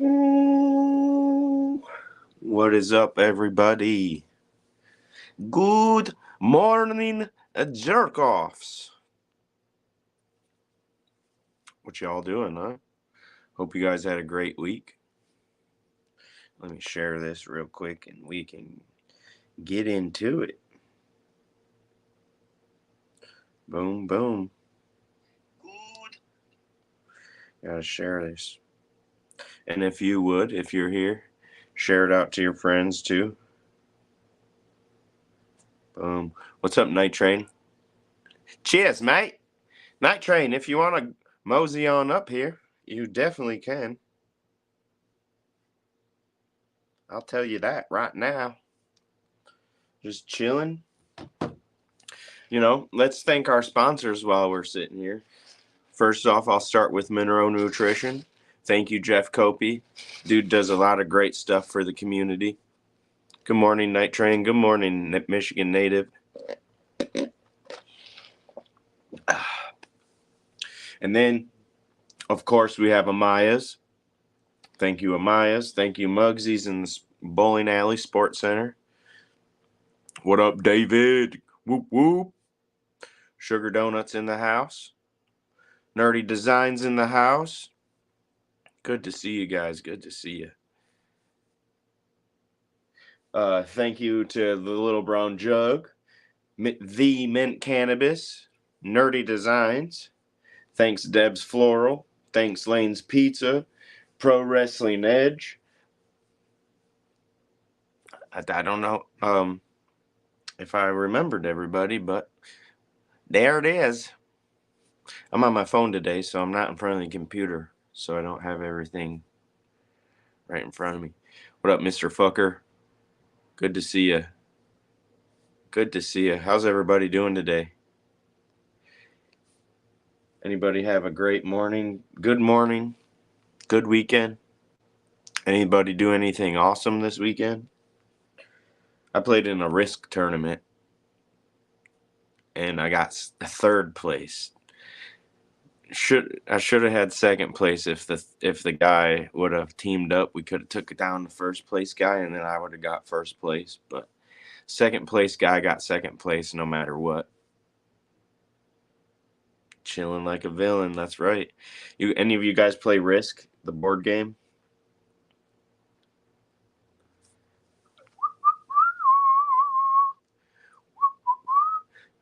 Ooh, what is up, everybody? Good morning, jerk offs. What y'all doing, huh? Hope you guys had a great week. Let me share this real quick and we can get into it. Boom, boom. Good. Gotta share this. And if you would, if you're here, share it out to your friends too. Boom. What's up, Night Train? Cheers, mate. Night Train, if you want to mosey on up here, you definitely can. I'll tell you that right now. Just chilling. Let's thank our sponsors while we're sitting here. First off, I'll start with Monroe Nutrition. Thank you, Jeff Copey. Dude does a lot of great stuff for the community. Good morning, Night Train. Good morning, Michigan native. And then, of course, we have Amaya's. Thank you, Amaya's. Thank you, Muggsy's in the Bowling Alley Sports Center. What up, David? Whoop, whoop. Sugar Donuts in the house. Nerdy Designs in the house. Good to see you guys. Good to see you. Thank you to the Little Brown Jug, The Mint Cannabis, Nerdy Designs. Thanks Deb's Floral. Thanks Lane's Pizza, Pro Wrestling Edge. I don't know if I remembered everybody, but there it is. I'm on my phone today, so I'm not in front of the computer, so I don't have everything right in front of me. What up, Mr. Fucker? Good to see you. Good to see you. How's everybody doing today? Anybody have a great morning? Good morning? Good weekend? Anybody do anything awesome this weekend? I played in a Risk tournament, and I got third place. I should have had second place if the guy would have teamed up. We could have took down the first place guy, and then I would have got first place. But second place guy got second place no matter what. Chilling like a villain. That's right. Any of you guys play Risk, the board game?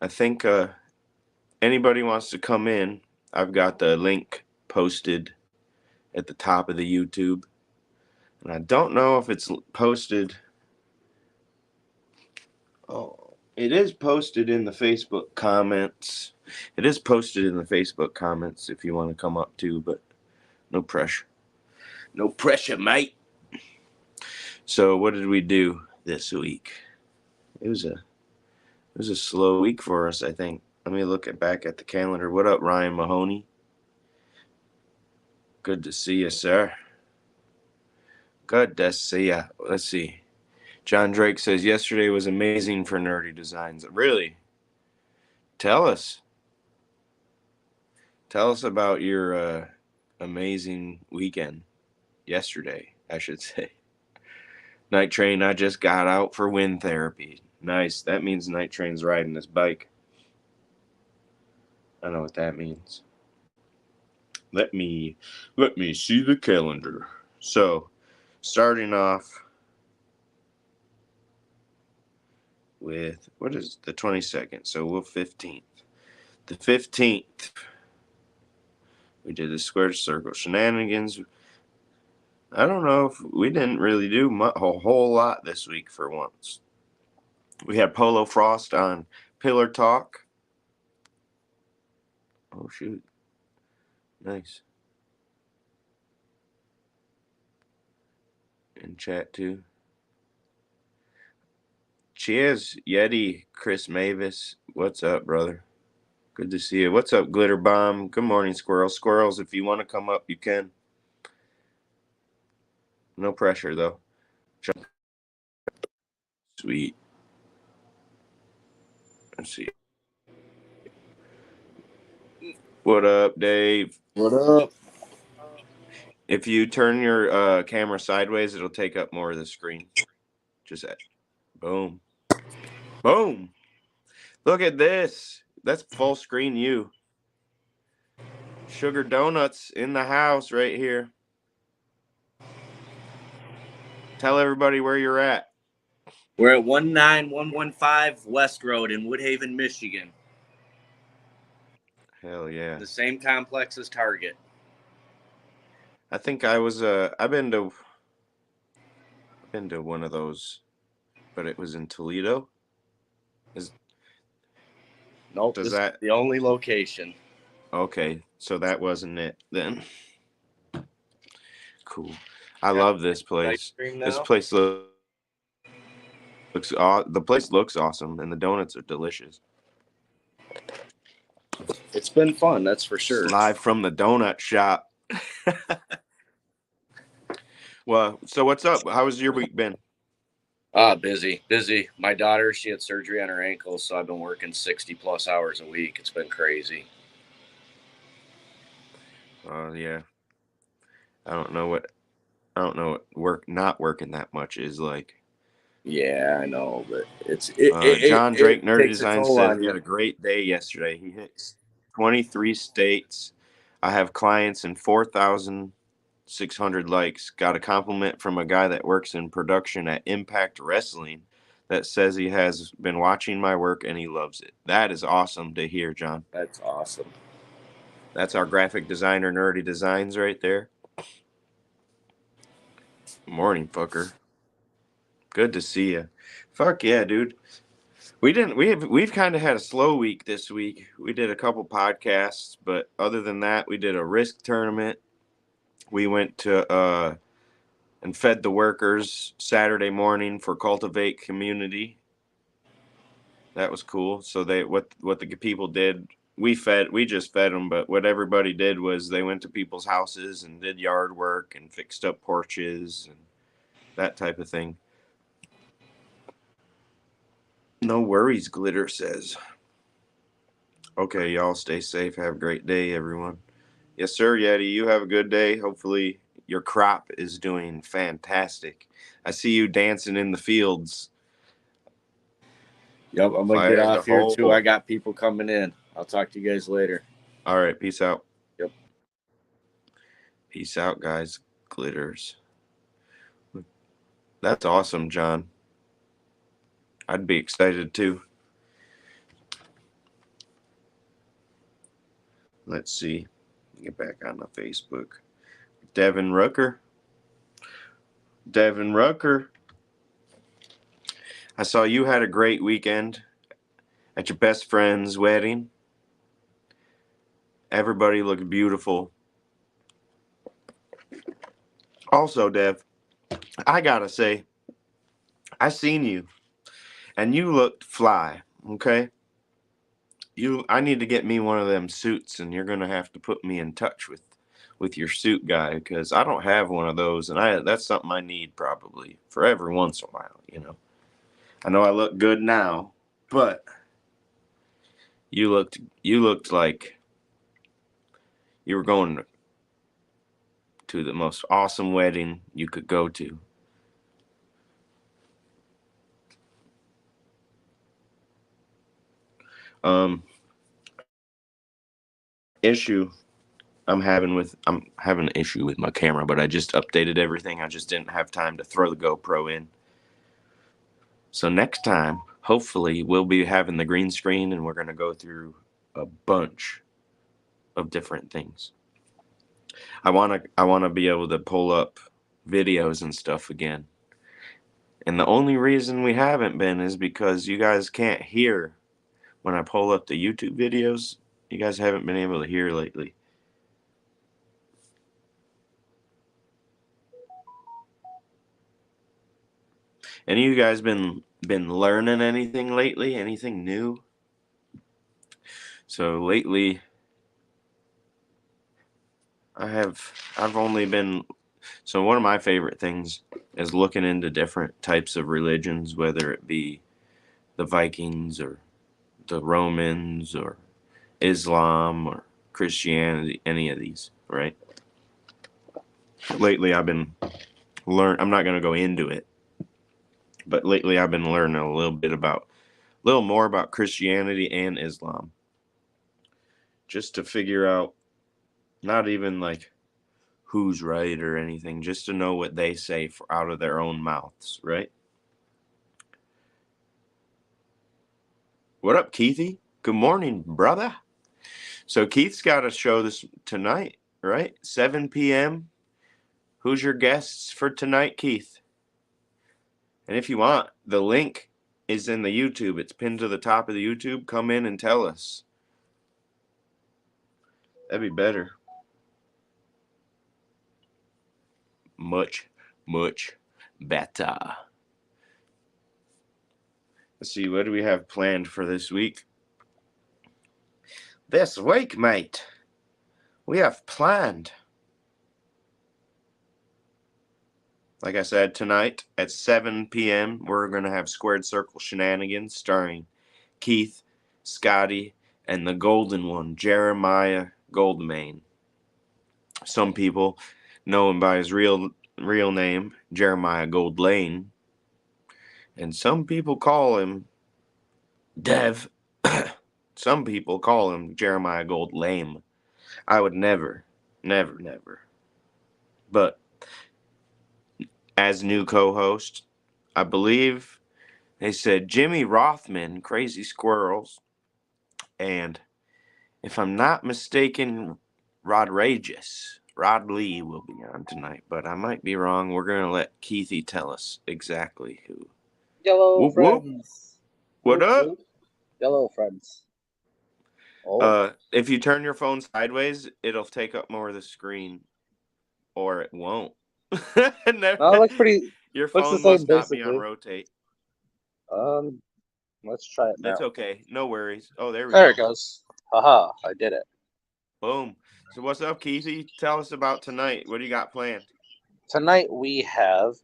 I think anybody wants to come in, I've got the link posted at the top of the YouTube. And I don't know if it's posted. Oh, it is posted in the Facebook comments. It is posted in the Facebook comments if you want to come up too, but no pressure. No pressure, mate. So what did we do this week? It was a slow week for us, I think. Let me look back at the calendar. What up, Ryan Mahoney? Good to see you, sir. Good to see you. Let's see. John Drake says, yesterday was amazing for Nerdy Designs. Really? Tell us. Tell us about your amazing weekend. Yesterday, I should say. Night Train, I just got out for wind therapy. Nice. That means Night Train's riding his bike. I know what that means. Let me see the calendar. So, starting off with, what is the 22nd? So we'll 15th. The 15th, we did the square circle shenanigans. I don't know if we didn't really do a whole lot this week for once. We had Polo Frost on Pillar Talk. Oh, shoot. Nice. In chat, too. Cheers, Yeti, Chris Mavis. What's up, brother? Good to see you. What's up, Glitter Bomb? Good morning, Squirrels. Squirrels, if you want to come up, you can. No pressure, though. Sweet. Let's see. What up, Dave? What up? If you turn your camera sideways, it'll take up more of the screen. Just boom. Boom. Look at this. That's full screen you. Sugar Donuts in the house right here. Tell everybody where you're at. We're at 19115 West Road in Woodhaven, Michigan. Hell yeah. The same complex as Target. I think I've been to one of those, but it was in Toledo. Nope, Does this that is the only location. Okay, so that wasn't it then. Cool. I love this place. This place the place looks awesome, and the donuts are delicious. It's been fun, that's for sure. Live from the donut shop. Well, so what's up? How has your week been? Busy. My daughter, she had surgery on her ankle, so I've been working 60 plus hours a week. It's been crazy. Yeah. I don't know what not working that much is like. Yeah, I know, but John Drake Nerdy Design said he had a great day yesterday. He hit 23 states. I have clients in 4,600 likes. Got a compliment from a guy that works in production at Impact Wrestling that says he has been watching my work and he loves it. That is awesome to hear, John. That's awesome. That's our graphic designer, Nerdy Designs, right there. Morning, fucker. Good to see you. Fuck yeah, dude. We've kind of had a slow week this week. We did a couple podcasts, but other than that, we did a risk tournament. We went to and fed the workers Saturday morning for Cultivate Community. That was cool. So what the people did, we just fed them, but what everybody did was they went to people's houses and did yard work and fixed up porches and that type of thing. No worries, Glitter says. Okay, y'all stay safe. Have a great day, everyone. Yes, sir, Yeti. You have a good day. Hopefully your crop is doing fantastic. I see you dancing in the fields. Yep, I'm going to get off here, too. I got people coming in. I'll talk to you guys later. All right, peace out. Yep. Peace out, guys. Glitters. That's awesome, John. I'd be excited, too. Let's see. Get back on the Facebook. Devin Rucker. I saw you had a great weekend at your best friend's wedding. Everybody looked beautiful. Also, Dev, I gotta say, I seen you, and you looked fly, okay? I need to get me one of them suits, and you're gonna have to put me in touch with your suit guy, because I don't have one of those, and that's something I need probably for every once in a while, you know? I know I look good now, but you looked like you were going to the most awesome wedding you could go to. Issue I'm having an issue with my camera, but I just updated everything. I just didn't have time to throw the GoPro in. So next time, hopefully, we'll be having the green screen and we're going to go through a bunch of different things. I want to be able to pull up videos and stuff again. And the only reason we haven't been is because you guys can't hear when I pull up the YouTube videos. You guys haven't been able to hear lately. Any of you guys been learning anything lately? Anything new? So lately, I've only been. So one of my favorite things is looking into different types of religions, whether it be the Vikings or the Romans or Islam or Christianity, any of these, right? lately I've been I'm not going to go into it, but lately I've been learning a little more about Christianity and Islam, just to figure out not even like who's right or anything, just to know what they say out of their own mouths, right? What up, Keithy? Good morning, brother. So Keith's got a show this tonight, right? 7 p.m. Who's your guests for tonight, Keith? And if you want, the link is in the YouTube. It's pinned to the top of the YouTube. Come in and tell us. That'd be better. Much, much better. Let's see, what do we have planned for this week? This week, mate, we have planned, like I said, tonight at 7 p.m., we're going to have Squared Circle Shenanigans starring Keith, Scotty, and the golden one, Jeremiah Goldmain. Some people know him by his real name, Jeremiah Goldlane, and some people call him Dev. Some people call him Jeremiah Goldlame. I would never. But as new co-host, I believe they said Jimmy Rothman, Crazy Squirrels, and if I'm not mistaken, Rod Lee will be on tonight, but I might be wrong. We're going to let Keithy tell us exactly who. Yellow Whoop, whoop. friends. What Whoop, up? whoop. Yellow friends. Oh. If you turn your phone sideways, it'll take up more of the screen, or it won't. No, it looks pretty. Your looks phone the same, must not be basically. on rotate. Let's try it now. That's okay. No worries. Oh, there we There go. it goes. Haha, I did it. Boom. So what's up, Keithy? Tell us about tonight. What do you got planned? Tonight we have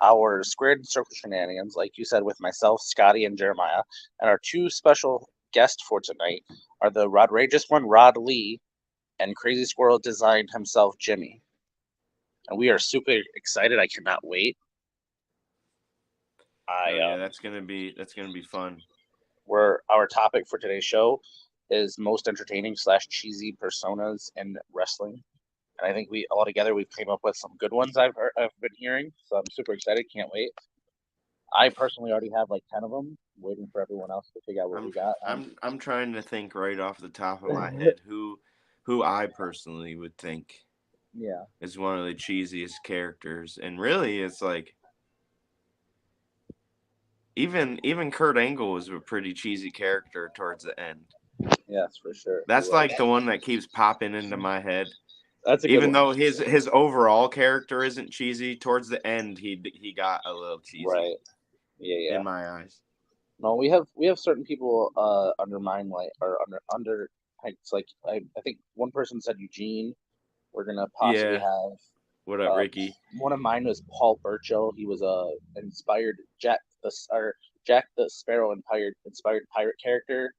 our Squared Circle Shenanigans, like you said, with myself, Scotty, and Jeremiah. And our two special guests for tonight are the Rodrageous one, Rod Lee, and Crazy Squirrel Designed himself, Jimmy. And we are super excited. I cannot wait. Yeah, that's gonna be fun. Our topic for today's show is most entertaining / cheesy personas in wrestling, and I think we've came up with some good ones. I've been hearing, so I'm super excited. Can't wait. I personally already have like 10 of them, waiting for everyone else to figure out what we got. I'm trying to think right off the top of my head who I personally would think is one of the cheesiest characters, and really it's like even Kurt Angle was a pretty cheesy character towards the end. Yes, for sure. That's like the one that keeps popping into my head. That's a good even one. though his overall character isn't cheesy, towards the end he got a little cheesy. Right. Yeah. In my eyes. No, we have certain people undermine like or under. It's like I think one person said Eugene. We're gonna possibly have. What up, Ricky? One of mine was Paul Burchill. He was a inspired Jack the Sparrow inspired pirate character.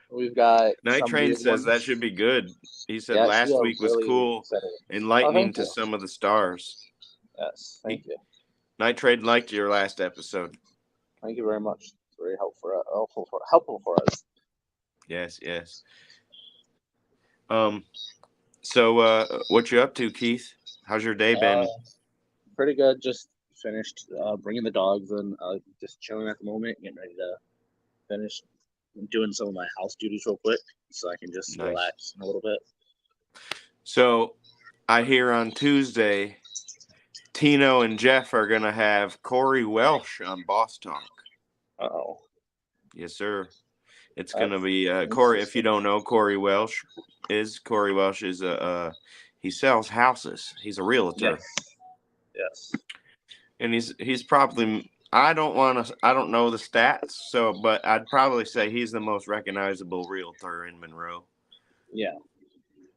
We've got Night Train says that should be good. He said last week was really cool, enlightening to some of the stars. Yes, thank you. Night Train liked your last episode. Thank you very much. It's very helpful for us. Yes. So what you up to, Keith? How's your day been? Pretty good. Just finished bringing the dogs and just chilling at the moment, getting ready to finish doing some of my house duties real quick so I can just relax a little bit. So I hear on Tuesday Tino and Jeff are gonna have Corey Welsh on Boss Talk. Uh-oh. Yes, sir. It's gonna be Corey. If you don't know, Corey Welsh is he sells houses. He's a realtor. Yes. And he's probably I don't know the stats, but I'd probably say he's the most recognizable realtor in Monroe. Yeah.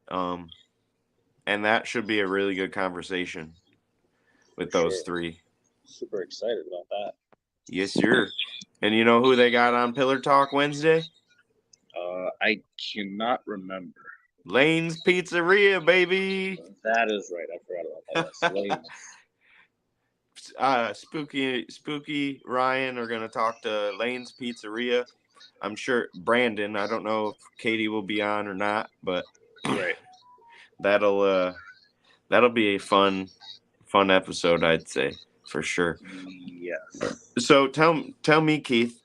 And that should be a really good conversation with those three. Super excited about that. Yes, sir. And you know who they got on Pillar Talk Wednesday? I cannot remember. Lane's Pizzeria, baby. That is right. I forgot about that. Yes. Spooky Ryan are gonna talk to Lane's Pizzeria. I'm sure Brandon. I don't know if Katie will be on or not, but Right. that'll be a fun episode, I'd say, for sure. Yes. So tell me, Keith,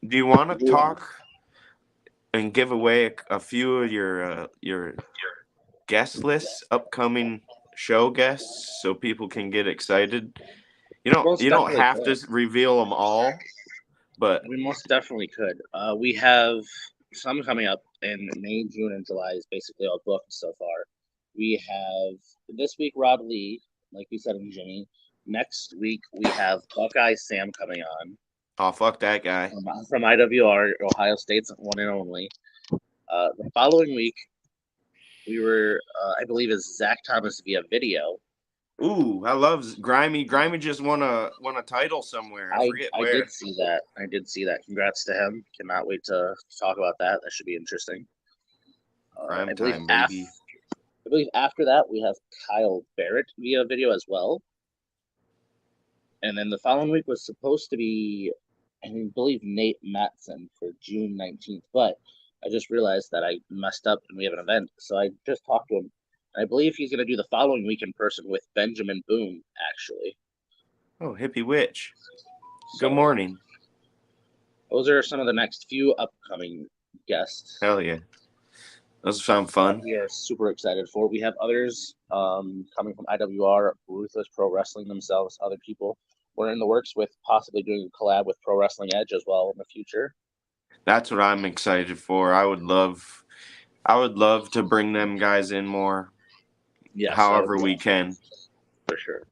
do you want to talk and give away a few of your guest lists, upcoming show guests, so people can get excited? Most You don't definitely have could. to reveal them all, but We most definitely could. We have some coming up in May, June, and July is basically all booked so far. We have this week Rod Lee, like we said, and Jimmy. Next week we have Buckeye Sam coming on oh, fuck that guy. from IWR, Ohio State's one and only. The following week we were, I believe, is Zach Thomas via video. Ooh, I love Grimy. Grimy just won a title somewhere. I forget I where. did see that. I did see that. Congrats to him. Cannot wait to talk about that. That should be interesting. Prime I believe time, baby. I believe after that we have Kyle Barrett via video as well. And then the following week was supposed to be, I believe, Nate Matson for June 19th. But I just realized that I messed up and we have an event. So I just talked to him. And I believe he's going to do the following week in person with Benjamin Boone, actually. Oh, Hippie Witch. So, Good morning. Those are some of the next few upcoming guests. Hell yeah. Those sound fun. We are super excited for. We have others coming from IWR, Ruthless Pro Wrestling themselves, other people. We're in the works with possibly doing a collab with Pro Wrestling Edge as well in the future. That's what I'm excited for. I would love to bring them guys in more. Yes, however we can. For sure.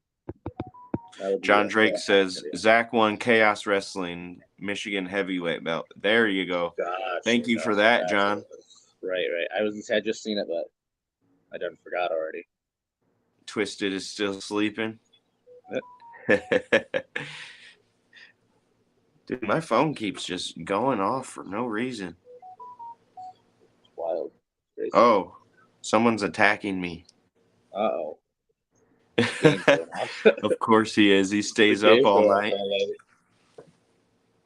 John Drake says Zach won Chaos Wrestling Michigan heavyweight belt. There you go. Gotcha, Thank you for that, John. Right. I was I just seen it, but I done forgot already. Twisted is still sleeping. Dude, my phone keeps just going off for no reason. It's wild. Crazy. Oh, someone's attacking me. Uh-oh. Of course he is. He stays up all night.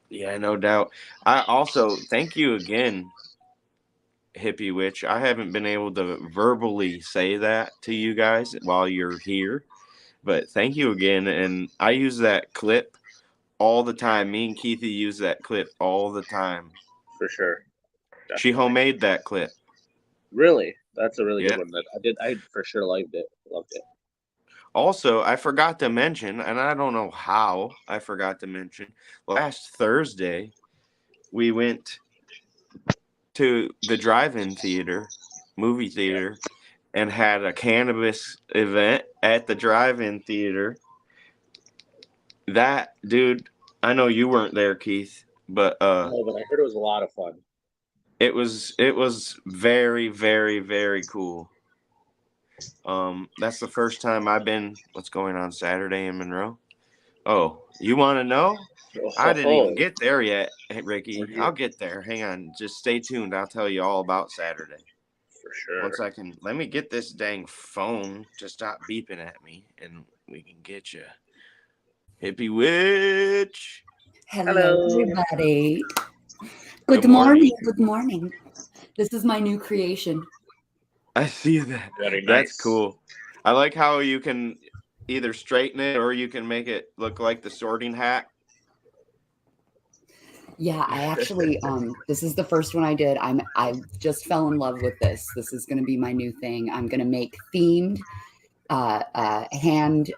Yeah, no doubt. I also thank you again, Hippie Witch. I haven't been able to verbally say that to you guys while you're here, but thank you again. And I use that clip all the time. Me and Keithy use that clip all the time. For sure. Definitely. She homemade that clip. Really? That's a really good one. I for sure liked it. Loved it. Also, I forgot to mention, and I don't know how I forgot to mention, last Thursday, we went to the drive-in movie theater, and had a cannabis event at the drive-in theater. That, dude, I know you weren't there, Keith, but no, but I heard it was a lot of fun. It was very, very, very cool. That's the first time I've been. What's going on Saturday in Monroe? Oh, you want to know? I didn't even get there yet, Ricky. I'll get there. Hang on. Just stay tuned. I'll tell you all about Saturday. For sure. 1 second. Let me get this dang phone to stop beeping at me, and we can get you. Hippie Witch. Hello, everybody. Good morning. Good morning. This is my new creation. I see that. Very nice. That's cool. I like how you can either straighten it or you can make it look like the Sorting Hat. Yeah, I actually this is the first one I did. I just fell in love with this. This is going to be my new thing. I'm going to make themed hand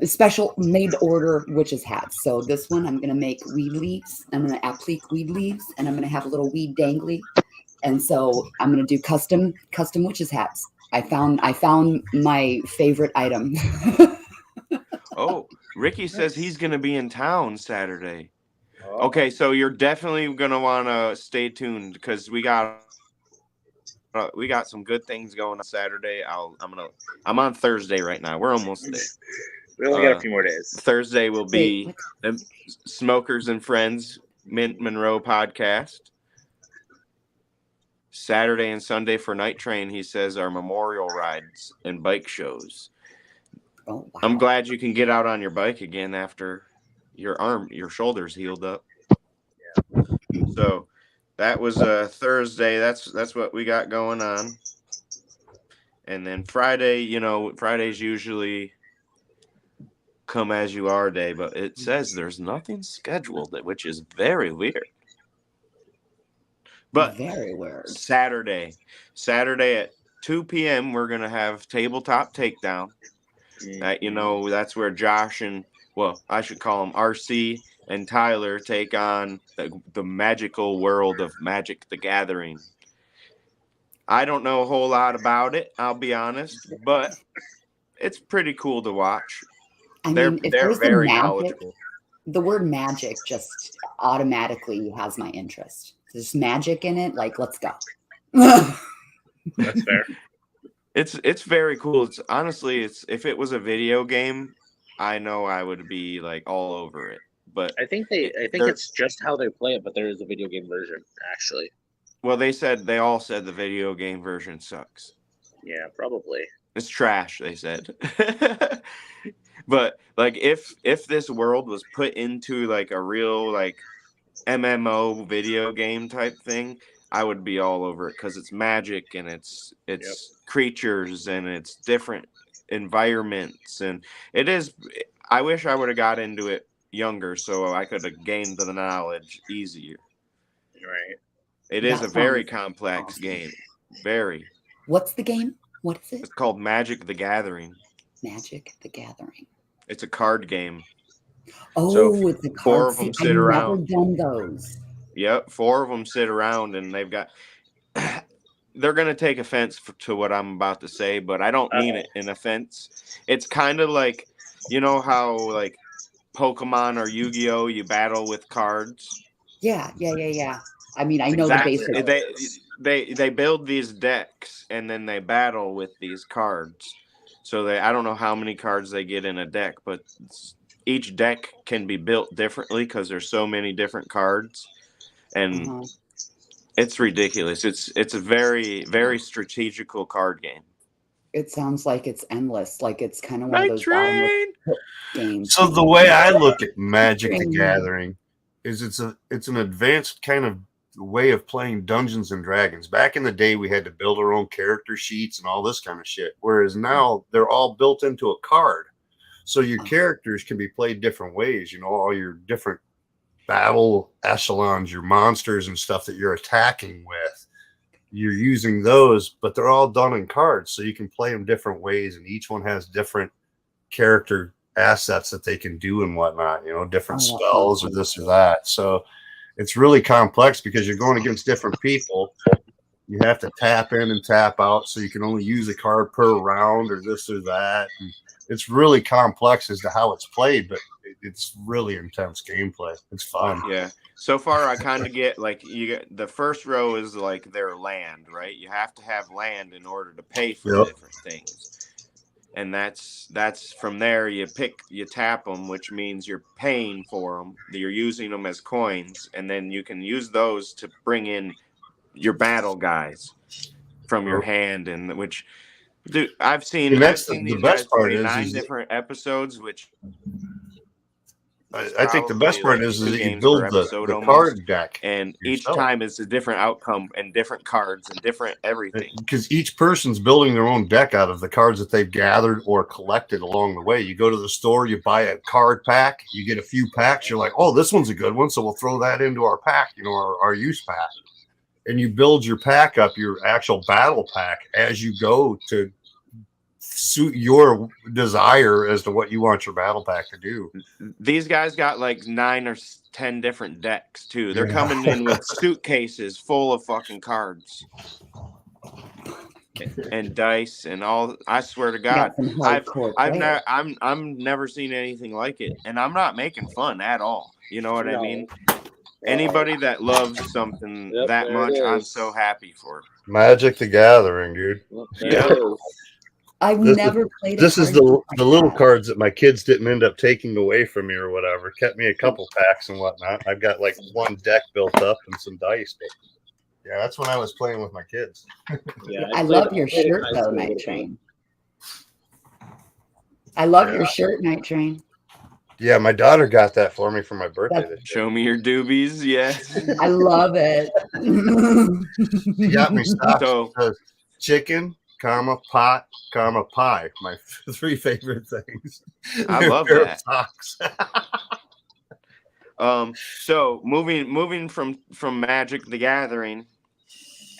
special made to order witches hats. So this one I'm going to make weed leaves. I'm going to applique weed leaves, and I'm going to have a little weed dangly. And so I'm going to do custom witches hats. I found my favorite item. Oh, Ricky says he's going to be in town Saturday. Okay, so you're definitely going to want to stay tuned because we got some good things going on Saturday. I'm on Thursday right now. We're almost there. We only got a few more days. Thursday will be the Smokers and Friends Monroe podcast. Saturday and Sunday for Night Train, he says, are memorial rides and bike shows. Oh, wow. I'm glad you can get out on your bike again after your shoulder's healed up. So that was Thursday. That's what we got going on. And then Friday, Friday's usually come as you are day, but it says there's nothing scheduled, which is very weird. But very weird. Saturday at 2 p.m. we're gonna have tabletop takedown. That's where Josh and, well, I should call them RC and Tyler, take on the magical world of Magic the Gathering. I don't know a whole lot about it, I'll be honest, but it's pretty cool to watch. They're very knowledgeable. The word magic just automatically has my interest. There's magic in it. Like, let's go. That's fair. It's very cool. It's honestly, if it was a video game, I know I would be like all over it. But I think it's just how they play it, but there is a video game version actually. Well, they all said the video game version sucks. Yeah, probably. It's trash, they said. But like if this world was put into like a real like MMO video game type thing, I would be all over it because it's magic and it's creatures and it's different environments, and it is. I wish I would have got into it younger so I could have gained the knowledge easier. Right. It is a very complex game. Very. What's the game? What is it? It's called Magic the Gathering. Magic the Gathering. It's a card game. Oh, so it's a card. Four of them sit around. I've never done those. Yep, 4 of them sit around, and they've got. They're gonna take offense to what I'm about to say, but I don't mean it in offense. It's kind of like, you know how like Pokemon or Yu-Gi-Oh, you battle with cards. Yeah. I mean, I know the basics. They build these decks and then they battle with these cards. So I don't know how many cards they get in a deck, but each deck can be built differently because there's so many different cards, and it's ridiculous. It's a very, very strategical card game. It sounds like it's endless. Like it's kind of one of those games. So the way I look at Magic the Gathering is it's an advanced kind of way of playing Dungeons and Dragons. Back in the day, we had to build our own character sheets and all this kind of shit. Whereas now they're all built into a card. So your characters can be played different ways, all your different battle echelons, your monsters and stuff that you're attacking with. You're using those, but they're all done in cards. So you can play them different ways, and each one has different character assets that they can do and whatnot, different spells or this or that. So it's really complex because you're going against different people. You have to tap in and tap out, so you can only use a card per round or this or that. And it's really complex as to how it's played, but it's really intense gameplay. It's fun. Yeah. So far, I kind of get like the first row is like their land, right? You have to have land in order to pay for different things. And that's from there you tap them, which means you're paying for them. You're using them as coins, and then you can use those to bring in your battle guys from your hand, and which, dude, I've seen the best part is 9 different episodes, which I think the best part is that you build the card deck, and each time it's a different outcome and different cards and different everything. Because each person's building their own deck out of the cards that they've gathered or collected along the way. You go to the store, you buy a card pack, you get a few packs. You're like, oh, this one's a good one, so we'll throw that into our pack, our use pack. And you build your pack up, your actual battle pack, as you go to suit your desire as to what you want your battle pack to do. These guys got like 9 or 10 different decks too. They're coming in with suitcases full of fucking cards and dice and all. I swear to God, I'm never seen anything like it, and I'm not making fun at all. You know what I mean? Anybody that loves something that much, I'm so happy for. Magic the Gathering, dude. Yeah. I've never played. This is the little cards that my kids didn't end up taking away from me or whatever. Kept me a couple packs and whatnot. I've got like one deck built up and some dice. But Yeah, that's when I was playing with my kids. Yeah, I played- love your played in shirt high though, school a Night little bit. Train. I love Yeah. your shirt, Night Train. Yeah, my daughter got that for me for my birthday That's- this year. Show me your doobies. Yes. I love it. She got me socks. So- It says chicken, pot, pie. My 3 favorite things. I They're a love pair of that. socks. So moving from Magic the Gathering,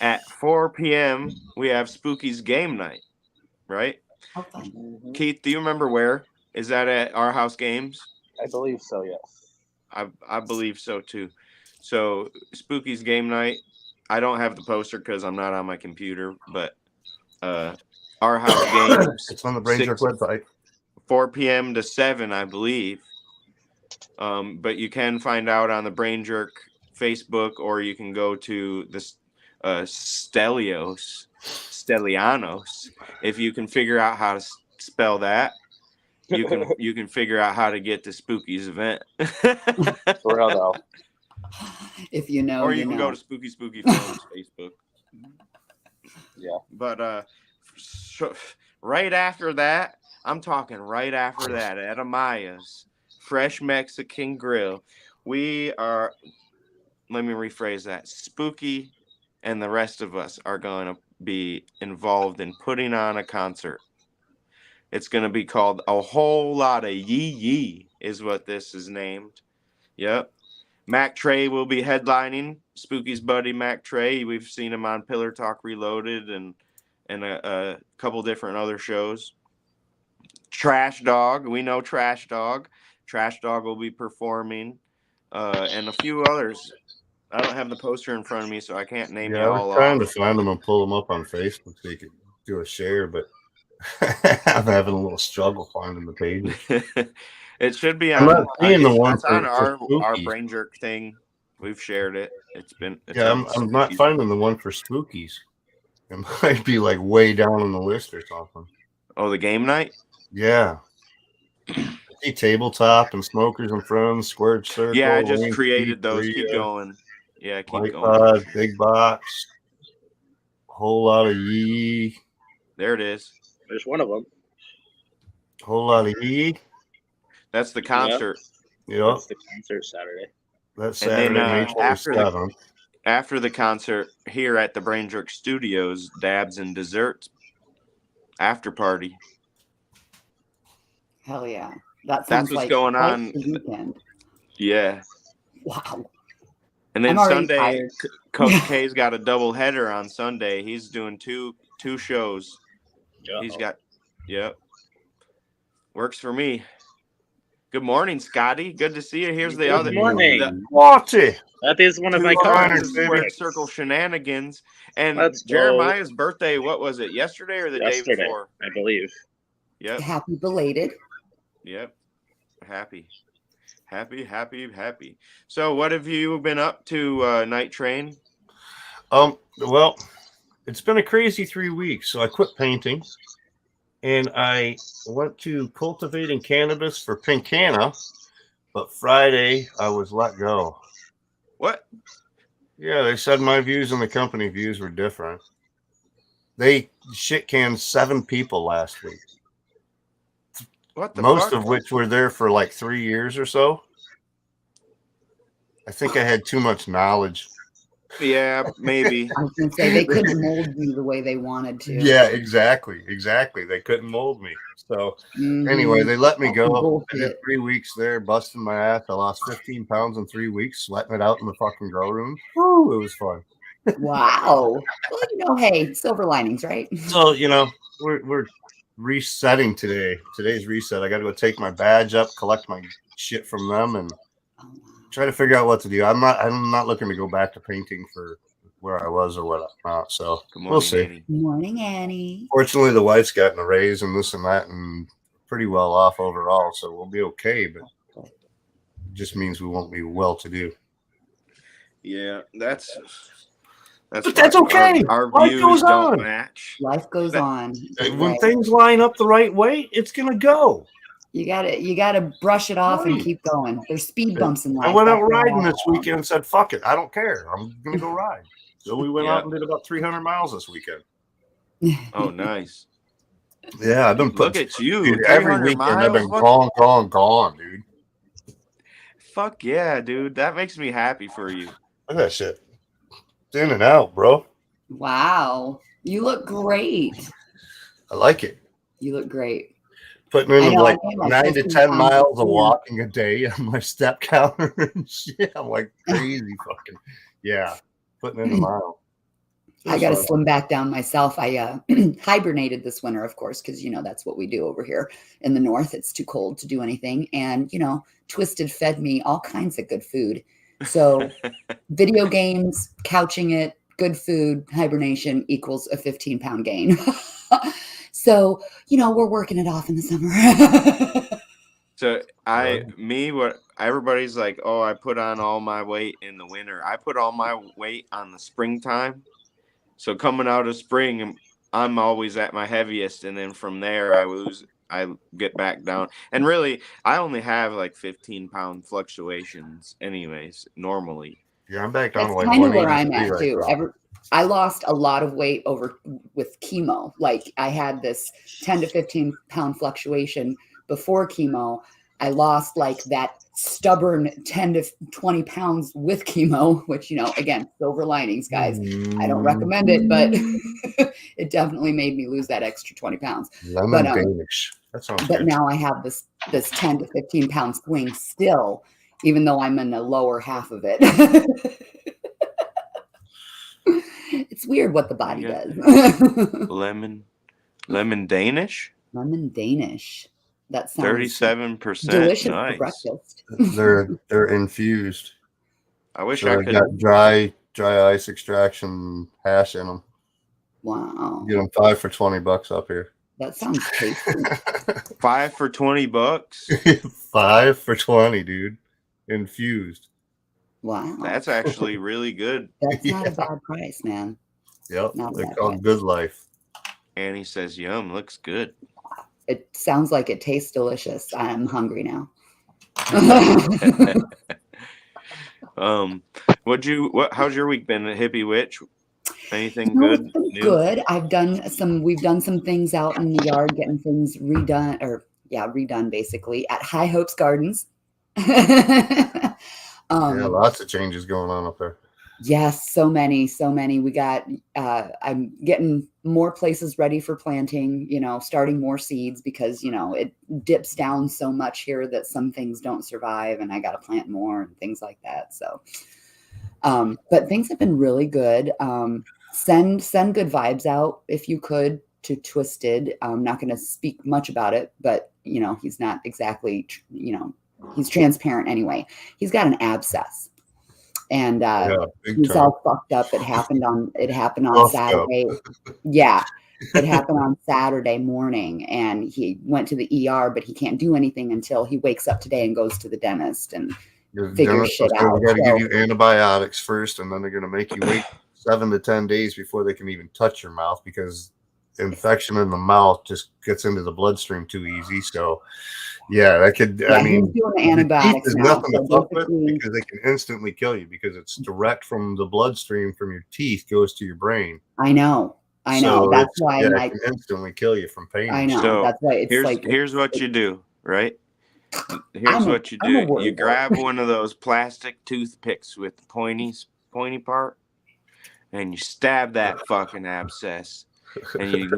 at 4 p.m. we have Spooky's game night, right? How fun. Mhm. Keith, do you remember where? Is that at Our House Games? I believe so. Yes. I believe so too. So Spooky's game night. I don't have the poster because I'm not on my computer, but Our House Games. It's on the BrainJerk website. 4 p.m. to 7, I believe. But you can find out on the BrainJerk Facebook, or you can go to the Stelianos. If you can figure out how to spell that, you can figure out how to get to Spooky's event. For real though. If you know, Or you you can know. go to Spooky Films Facebook. Yeah. But right after that, I'm talking right after that at Amaya's Fresh Mexican Grill. We are, let me rephrase that. Spooky and the rest of us are going to be involved in putting on a concert. It's going to be called A Whole Lot of Yee Yee is what this is named. Yep. Mac Trey will be headlining. Spooky's buddy Mac Trey. We've seen him on Pillar Talk Reloaded and a couple different other shows. Trash Dog. We know Trash Dog. Trash Dog will be performing. And a few others. I don't have the poster in front of me, so I can't name you Yeah, I all was trying off. to find them and pull them up on Facebook so you could do a share, but I'm having a little struggle finding the pages. It should be I'm on. not seeing the one It's on for our Spooky. BrainJerk thing. We've shared it. It's Yeah, on I'm not Spooky's. finding the one for Spookies. It might be like way down on the list or something. Oh, the game night? Yeah. See tabletop and smokers and friends, squared circle. Yeah, I just Wayne created Pete, those. Keep Rhea, going. Yeah, keep Light going. Pod, Big Box, Whole Lot of Yee, There it is. There's one of them. Whole Lot of Yee. That's the concert. Yep. That's the concert Saturday. That's And then, Saturday, May after the- 27th. After the concert here at the BrainJerk Studios, Dabs and Desserts after party. Hell yeah. That That's sounds what's like going quite on. the weekend. Yeah. Wow. And then I'm already Sunday, tired. Coach K's got a double header on Sunday. He's doing two shows. He's got, yep. Works for me. Good morning, Scotty. Good to see you. Here's the Good other. morning. Watty. That is one of Two my hours cars. of Squared Circle shenanigans. And Let's go. Jeremiah's birthday, what was it, yesterday or the day Yesterday, before? I believe. Yep. Happy belated. Yep. Happy. So what have you been up to, Night Train? Well, it's been a crazy 3 weeks. So I quit painting and I went to cultivating cannabis for Pinkana, but Friday I was let go. What? Yeah, they said my views and the company views were different. They shit canned 7 people last week. What the Most fuck? of which were there for like 3 years or so. I think I had too much knowledge. Yeah, maybe. I was going to say they couldn't mold you the way they wanted to. Yeah, exactly. They couldn't mold me. So Mhm. anyway, they let me That's go. bullshit. I did 3 weeks there, busting my ass. I lost 15 pounds in 3 weeks, sweating it out in the fucking grow room. Woo, it was fun. Wow. Well, hey, silver linings, right? So, we're resetting today. Today's reset. I got to go take my badge up, collect my shit from them, and Oh, wow. try to figure out what to do. I'm not looking to go back to painting for where I was or what I'm not. So Good morning, we'll see. Annie. Good morning, Annie. Fortunately, the wife's gotten a raise and this and that, and pretty well off overall. So we'll be okay. But it just means we won't be well to do. Yeah, that's But that's okay. Our Life views goes don't on. match. Life goes on. When Right. things line up the right way, it's gonna go. You gotta brush it off and Right. keep going. There's speed bumps in life. I went out That's all riding I this know. weekend and said, "Fuck it, I don't care. I'm gonna go ride." So we went out and did about 300 miles this weekend. Oh, nice. Yeah, I've been Look at you. dude, every 300 weekend I've been miles? gone, dude. Fuck yeah, dude. That makes me happy for you. Look at that shit. It's in and out, bro. Wow. You look great. I like it. You look great. Putting in like I gained like 9 to 15 10 pounds miles of this year. walking a day on my step counter and shit. I'm like crazy fucking. Yeah. Putting in a mile. I got to slim back down myself. I hibernated this winter, of course, because, that's what we do over here in the north. It's too cold to do anything. And, Twisted fed me all kinds of good food. So video games, couching it, good food, hibernation equals a 15-pound gain. So, we're working it off in the summer. So everybody's like, oh, I put on all my weight in the winter. I put all my weight on the springtime. So coming out of spring, I'm always at my heaviest. And then from there, I get back down. And really, I only have like 15-pound fluctuations anyways, normally. Yeah, I'm back down That's to like kind of where I'm at right too. now. I lost a lot of weight with chemo. Like I had this 10 to 15 pound fluctuation before chemo. I lost like that stubborn 10 to 20 pounds with chemo, which, again, silver linings, guys. I don't recommend it, but it definitely made me lose that extra 20 pounds. Lemon Danish. That sounds but good. now I have this 10 to 15 pound swing still, even though I'm in the lower half of it. It's weird what the body does. Lemon Danish? Lemon Danish. That sounds 37%. delicious Nice. for breakfast. They're infused. I wish So I they could. got dry ice extraction hash in them. Wow. Get them 5 for $20 up here. That sounds tasty. 5 for $20. 5 for 20, dude. Infused. Wow. That's actually really good. That's not a bad price, man. Yep. Not a They're bad called price. Good Life. Annie says, "Yum, looks good." It sounds like it tastes delicious. I'm hungry now. How's your week been, Hippie Witch? Anything No, good? it's been New? good. We've done some things out in the yard, getting things redone basically at High Hopes Gardens. Yeah, lots of changes going on up there. Yes, so many. We got, I'm getting more places ready for planting, starting more seeds because, it dips down so much here that some things don't survive and I got to plant more and things like that. So, but things have been really good. Send good vibes out if you could to Twisted. I'm not going to speak much about it, but he's not exactly, he's transparent anyway. He's got an abscess. And he's all fucked up. It happened on Saturday. Yeah, it happened on Saturday morning, and he went to the ER, but he can't do anything until he wakes up today and goes to the dentist and figures shit out. We got to give you antibiotics first, and then they're going to make you wait 7 to 10 days before they can even touch your mouth because infection in the mouth just gets into the bloodstream too easy. So. Yeah, that could. Yeah, I mean, he's doing the antibiotics is now. nothing to fuck with because they can instantly kill you because it's direct from the bloodstream from your teeth goes to your brain. I know. So that's why it can instantly kill you from pain. I know. So that's why it's here's what you do, right? Here's what you do. You grab one of those plastic toothpicks with the pointy part, and you stab that fucking abscess, and you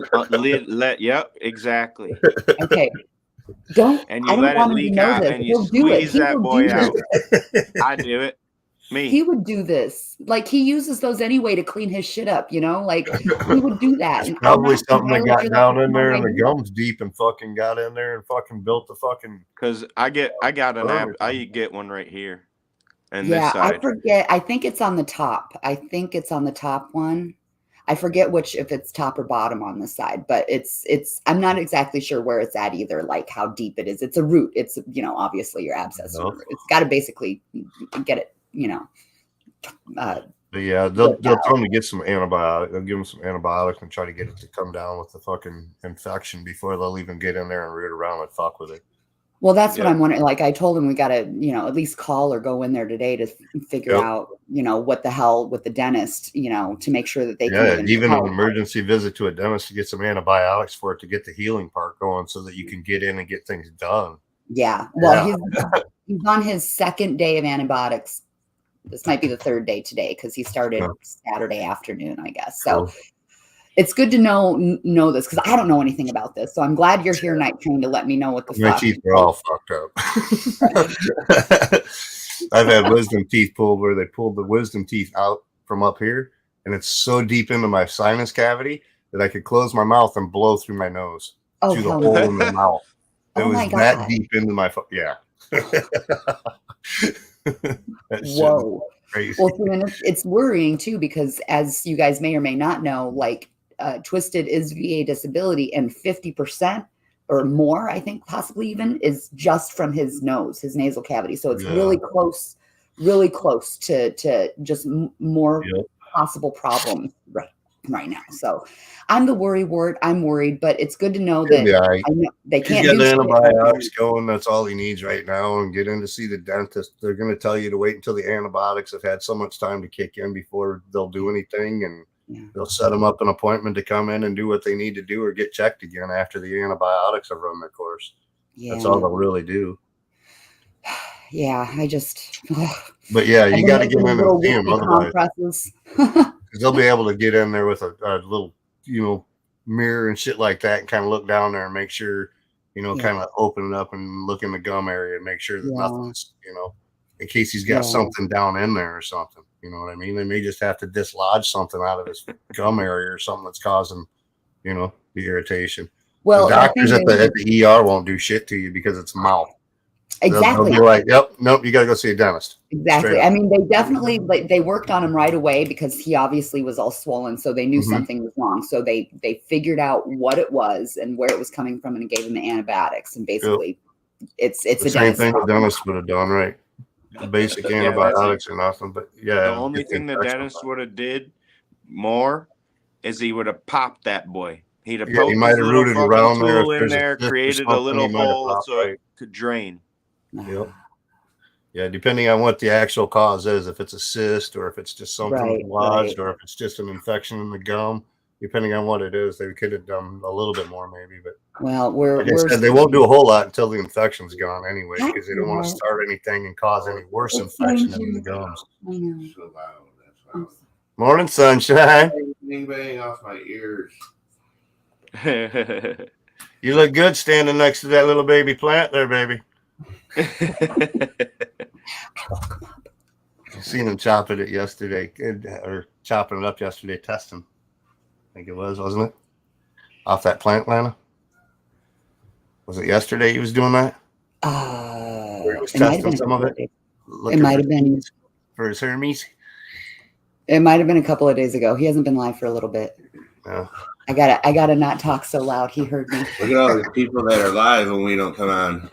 yep, exactly. Okay. I don't let want it leak him to know out, this. and you He'll do it. squeeze that boy out. I do it. Me. He would do this. Like he uses those anyway to clean his shit up. Like he would do that. It's probably something that got down in there and the gums deep and fucking got in there and fucking built the fucking. Because I get one right here. And yeah, this side. I forget. I think it's on the top. I think it's on the top one. I forget if it's top or bottom on the side, but it's, I'm not exactly sure where it's at either, like how deep it is. It's a root. It's, obviously your abscess. No. It's got to basically get it, yeah, they'll tell him to get some antibiotics. They'll give him some antibiotics and try to get it to come down with the fucking infection before they'll even get in there and root around and fuck with it. Well, that's what Yeah. I'm wondering. Like I told him we got to, at least call or go in there today to figure Yep. out, what the hell with the dentist, to make sure that they can Yeah, even an help. emergency visit to a dentist to get some antibiotics for it to get the healing part going so that you can get in and get things done. Yeah. Well, he's on his second day of antibiotics. This might be the third day today because he started Saturday afternoon, I guess. So it's good to know this because I don't know anything about this. So I'm glad you're here, Night Train, to let me know what the My fuck. teeth are all fucked up. I've had wisdom teeth pulled where they pulled the wisdom teeth out from up here, and it's so deep into my sinus cavity that I could close my mouth and blow through my nose to the hole in the mouth. It was that deep into my yeah. Whoa. Crazy. Well, see, and it's worrying too because as you guys may or may not know, like Twisted is VA disability, and 50% or more, I think possibly even, is just from his nose, his nasal cavity. So it's really close to just more possible problems right now. So I'm the worry ward. I'm worried, but it's good to know that I know they can't do the shit. antibiotics going. That's all he needs right now, and get in to see the dentist. They're going to tell you to wait until the antibiotics have had so much time to kick in before they'll do anything, and they'll set them up an appointment to come in and do what they need to do or get checked again after the antibiotics have run their course. That's all they'll really do. Yeah, I just. But yeah, you got to get in and see them otherwise. Because they'll be able to get in there with a little, mirror and shit like that and kind of look down there and make sure, kind of open it up and look in the gum area and make sure that nothing's, in case he's got something down in there or something. You know what I mean? They may just have to dislodge something out of his gum area or something that's causing, the irritation. Well, the doctors at the ER won't do shit to you because it's mouth. Exactly. They'll be like, nope, you got to go see a dentist. Exactly. I mean, they definitely, they worked on him right away because he obviously was all swollen. So they knew something was wrong. So they figured out what it was and where it was coming from and gave him the antibiotics. And basically it's the a same dentist thing problem. the dentist would have done, right? The basic antibiotics or nothing. But the only thing the dentist would have did more is he would have popped that boy. He'd have poked he might have rooted around there in there, created a little hole so it could drain. Yep. Yeah, depending on what the actual cause is, if it's a cyst or if it's just something lodged or if it's just an infection in the gum, depending on what it is, they could have done a little bit more maybe. But like I said, they won't do a whole lot until the infection's gone anyway because they don't want to start anything and cause any worse infection in the gums. So loud. Morning, sunshine. Bang off my ears. You look good standing next to that little baby plant there, baby. I seen him chopping it yesterday, or chopping it up yesterday, testing. I think it was, wasn't it? Off that plant, Lana? Was it yesterday he was doing that? Where he was testing some of it? It might have been for his Hermes. It might have been a couple of days ago. He hasn't been live for a little bit. Yeah. I gotta not talk so loud. He heard me. Look at all these people that are live when we don't come on.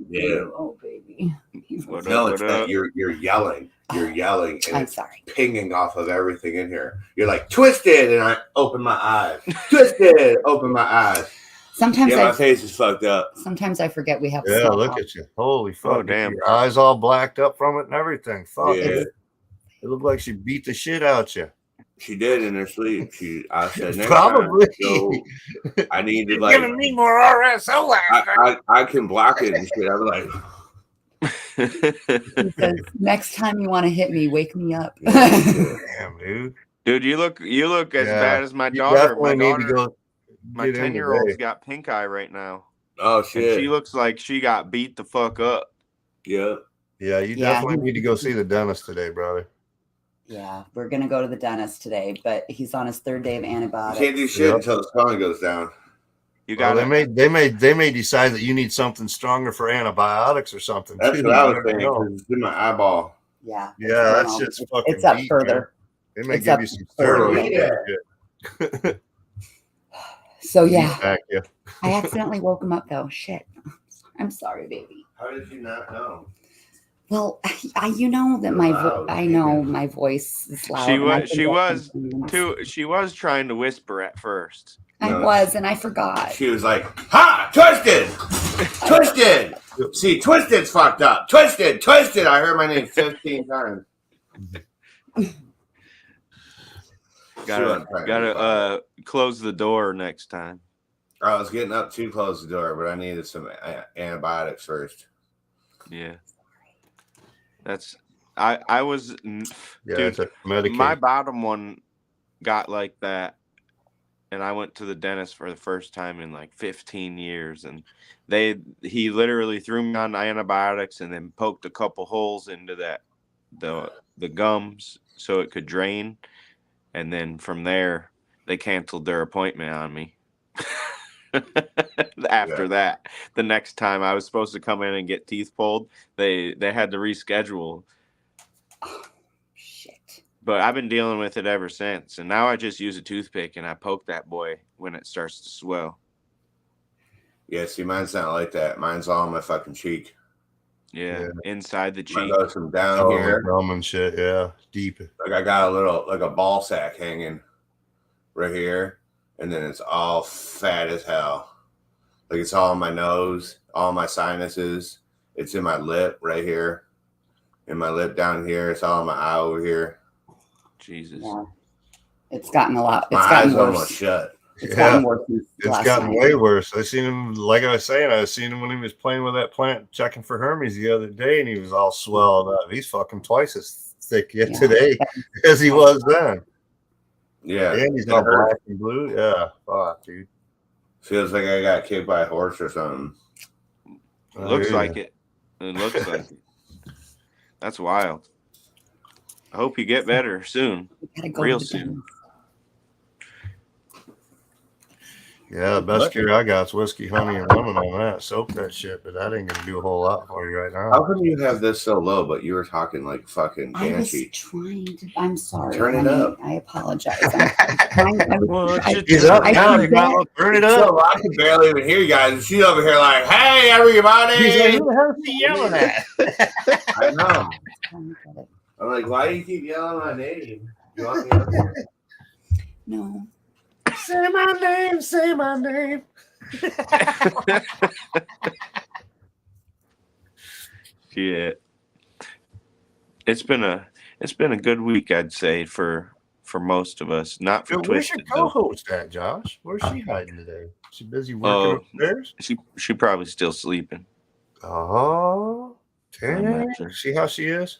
Yeah. Oh baby. No, it's not. You're yelling. You're yelling. And I'm sorry. Pinging off of everything in here. You're like twisted, and I open my eyes. Twisted, open my eyes. Sometimes my face is fucked up. Sometimes I forget we have. Yeah, look at you. Holy fuck! Oh, damn. Your eyes all blacked up from it and everything. Fuck. Yeah. It looked like she beat the shit out you. She did in her sleep. I said next probably. Time, so I need to You're like. gonna need more RSO. I can block it and shit. I'm like. He says, next time you want to hit me, wake me up. Damn, dude. Dude, you look as bad as my daughter. My 10-year-old's got pink eye right now. Oh shit! And she looks like she got beat the fuck up. Yeah. Yeah, you definitely need to go see the dentist today, brother. Yeah, we're gonna go to the dentist today, but he's on his third day of antibiotics. You can't do shit until the spine goes down. You got they may decide that you need something stronger for antibiotics or something. That's what I was thinking. It's in my eyeball. Yeah. Yeah, that's just fucking. It's up further. Man. They may give you some steroids. So yeah, I accidentally woke him up though. Shit, I'm sorry, baby. How did you not know? Well, you know that my voice is loud. She was trying to whisper at first. I No. was, and I forgot. She was like, "Ha! Twisted! Twisted! See, Twisted's fucked up. Twisted! Twisted!" I heard my name 15 times. Gotta close the door next time. I was getting up to close the door, but I needed some antibiotics first. Yeah. I was Yeah, dude, it's a Medicaid. my bottom one got like that, and I went to the dentist for the first time in like 15 years, and he literally threw me on antibiotics and then poked a couple holes into the gums so it could drain, and then from there they canceled their appointment on me. After that, the next time I was supposed to come in and get teeth pulled, they had to reschedule. Oh, shit. But I've been dealing with it ever since, and now I just use a toothpick and I poke that boy when it starts to swell. Yeah, see, mine's not like that. Mine's all on my fucking cheek. Yeah. Inside the Mine cheek. goes from down here, Gum and shit. Yeah, deep. like I got a ball sack hanging right here, and then it's all fat as hell. Like it's all in my nose, all my sinuses. It's in my lip right here, in my lip down here. It's all in my eye over here. Jesus. Yeah. It's gotten a lot. It's My gotten eyes worse. almost shut. It's gotten worse since It's last gotten night. way worse. I seen him, like I was saying, I seen him when he was playing with that plant, checking for Hermes the other day, and he was all swelled up. He's fucking twice as thick yet today as he was then. Yeah, And he's all black and blue. Yeah, fuck, dude. feels like I got kicked by a horse or something. Looks like it. It looks like it. That's wild. I hope you get better soon. We gotta go Real to the soon. dentist. Yeah, the best cure I got is whiskey, honey, and lemon on that. Soak that shit, but that ain't gonna do a whole lot for you right How now. come you have this so low, but you were talking like fucking I was banshee? trying to. I'm sorry. Turn it honey. up. I apologize. I He's up I now. forget. You might turn it up. So I can barely even hear you guys. And she's over here like, "Hey, everybody!" He's like, who the hell is he yelling at? I know. Trying to get it. I'm like, why do you keep yelling my name? You want me up here? No. Say my name, say my name. Shit. It's been a good week, I'd say, for most of us. Not for Dude, where's your Twisted though. co-host at, Josh? Where's she hiding today? She busy working upstairs? She probably still sleeping. Oh, I'm damn. not sure. See how she is?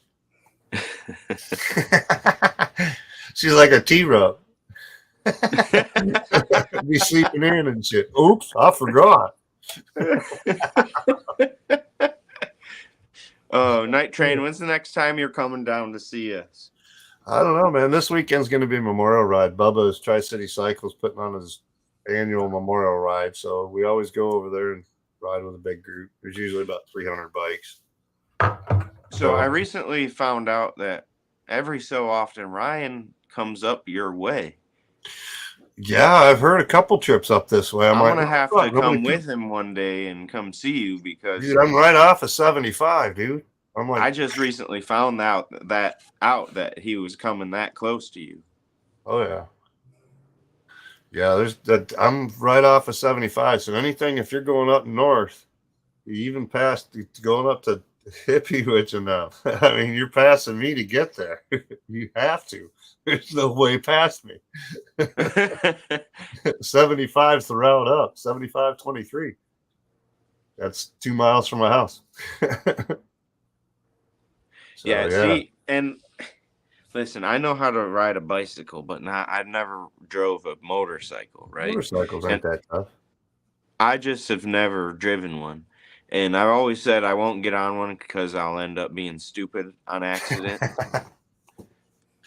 She's like a T-Rub. Be sleeping in and shit. Oops, I forgot. Oh, Night Train, when's the next time you're coming down to see us? I don't know, man. This weekend's going to be Memorial Ride. Bubba's Tri-City Cycles putting on his annual Memorial Ride, so we always go over there and ride with a big group. There's usually about 300 bikes. So I recently found out that every so often Ryan comes up your way. Yeah, I've heard a couple trips up this way. I'm like, gonna have "Oh, to nobody come with him one day and come see you because Dude, I'm right off of 75, dude. I'm like, I just recently found out that he was coming that close to you. oh yeah. Yeah, there's that. I'm right off of 75. So anything, if you're going up north, you even past going up to Hippie Witch enough. I mean, you're passing me to get there. You have to. There's no way past me. 75's the route up. 75-23. That's 2 miles from my house. So, yeah, see, and listen, I know how to ride a bicycle, but I've never drove a motorcycle, right? Motorcycles ain't that tough. I just have never driven one. And I've always said I won't get on one because I'll end up being stupid on accident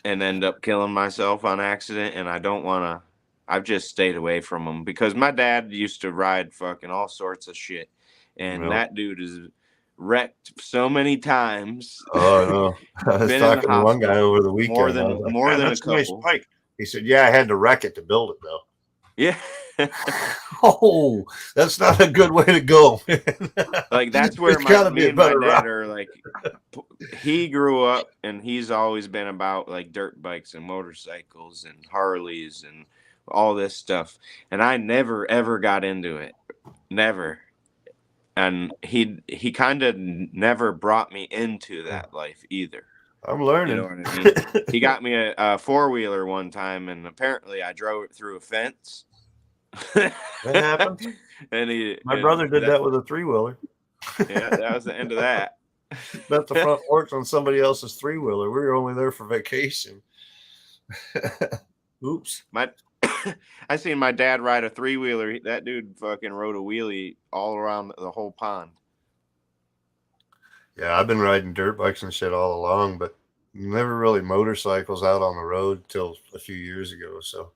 and end up killing myself on accident. And I don't want to. I've just stayed away from them because my dad used to ride fucking all sorts of shit. And that dude is wrecked so many times. Oh, no. I was talking to one guy over the weekend. More than that's a couple. Nice bike. He said, yeah, I had to wreck it to build it, though. Yeah. Oh, that's not a good way to go. Like that's where me and my dad are like. He grew up and he's always been about like dirt bikes and motorcycles and Harleys and all this stuff, and I never ever got into it, never. And he kind of never brought me into that life either. I'm You learning. know what I mean? He got me a four-wheeler one time, and apparently I drove it through a fence. That happens. And My brother did that with a 3-wheeler. Yeah, that was the end of that. Bet the front porch on somebody else's 3-wheeler. We were only there for vacation. Oops. I seen my dad ride a 3-wheeler. That dude fucking rode a wheelie all around the whole pond. Yeah, I've been riding dirt bikes and shit all along, but never really motorcycles out on the road till a few years ago. So,